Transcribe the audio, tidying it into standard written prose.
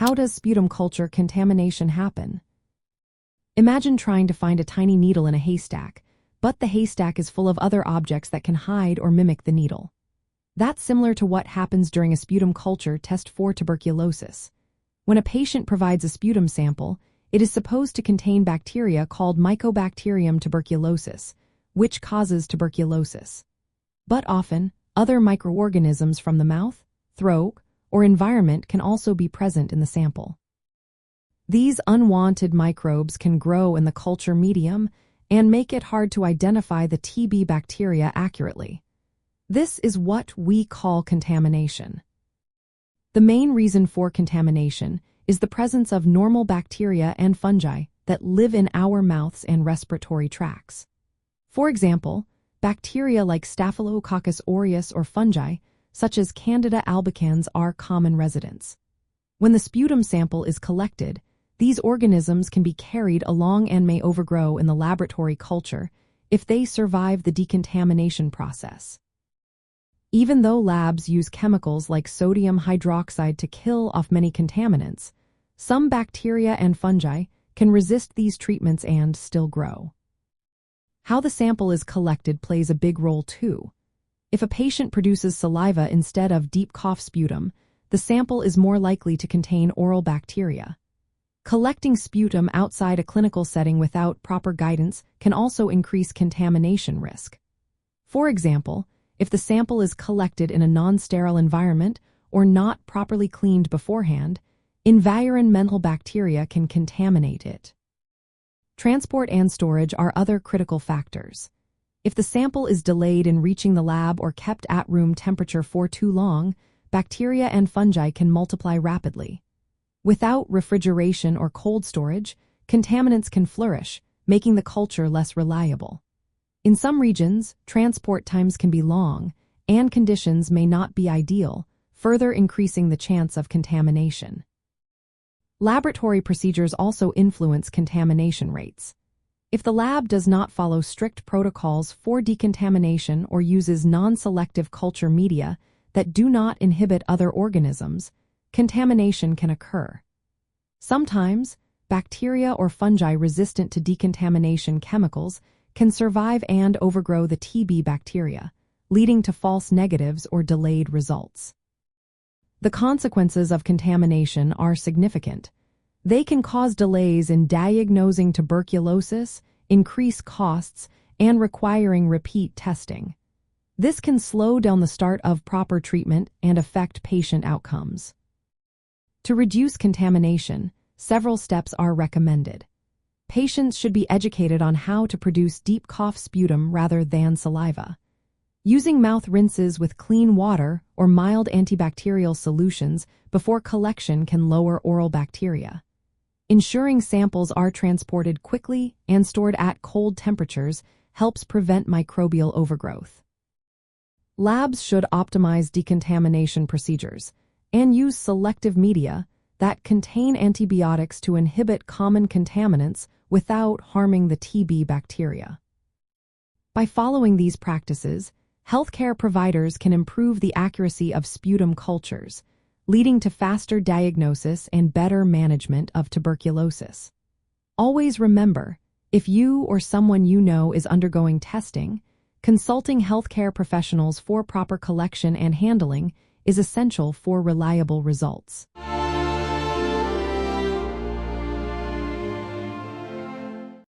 How does sputum culture contamination happen? Imagine trying to find a tiny needle in a haystack, but the haystack is full of other objects that can hide or mimic the needle. That's similar to what happens during a sputum culture test for tuberculosis. When a patient provides a sputum sample, it is supposed to contain bacteria called Mycobacterium tuberculosis, which causes tuberculosis. But often, other microorganisms from the mouth, throat, or environment can also be present in the sample. These unwanted microbes can grow in the culture medium and make it hard to identify the TB bacteria accurately. This is what we call contamination. The main reason for contamination is the presence of normal bacteria and fungi that live in our mouths and respiratory tracts. For example, bacteria like Staphylococcus aureus or fungi, such as Candida albicans, are common residents. When the sputum sample is collected, these organisms can be carried along and may overgrow in the laboratory culture if they survive the decontamination process. Even though labs use chemicals like sodium hydroxide to kill off many contaminants, some bacteria and fungi can resist these treatments and still grow. How the sample is collected plays a big role too. If a patient produces saliva instead of deep cough sputum, the sample is more likely to contain oral bacteria. Collecting sputum outside a clinical setting without proper guidance can also increase contamination risk. For example, if the sample is collected in a non-sterile environment or not properly cleaned beforehand, environmental bacteria can contaminate it. Transport and storage are other critical factors. If the sample is delayed in reaching the lab or kept at room temperature for too long, bacteria and fungi can multiply rapidly. Without refrigeration or cold storage, contaminants can flourish, making the culture less reliable. In some regions, transport times can be long, and conditions may not be ideal, further increasing the chance of contamination. Laboratory procedures also influence contamination rates. If the lab does not follow strict protocols for decontamination or uses non-selective culture media that do not inhibit other organisms, contamination can occur. Sometimes, bacteria or fungi resistant to decontamination chemicals can survive and overgrow the TB bacteria, leading to false negatives or delayed results. The consequences of contamination are significant. They can cause delays in diagnosing tuberculosis, increase costs, and requiring repeat testing. This can slow down the start of proper treatment and affect patient outcomes. To reduce contamination, several steps are recommended. Patients should be educated on how to produce deep cough sputum rather than saliva. Using mouth rinses with clean water or mild antibacterial solutions before collection can lower oral bacteria. Ensuring samples are transported quickly and stored at cold temperatures helps prevent microbial overgrowth. Labs should optimize decontamination procedures and use selective media that contain antibiotics to inhibit common contaminants without harming the TB bacteria. By following these practices, healthcare providers can improve the accuracy of sputum cultures, leading to faster diagnosis and better management of tuberculosis. Always remember, if you or someone you know is undergoing testing, consulting healthcare professionals for proper collection and handling is essential for reliable results.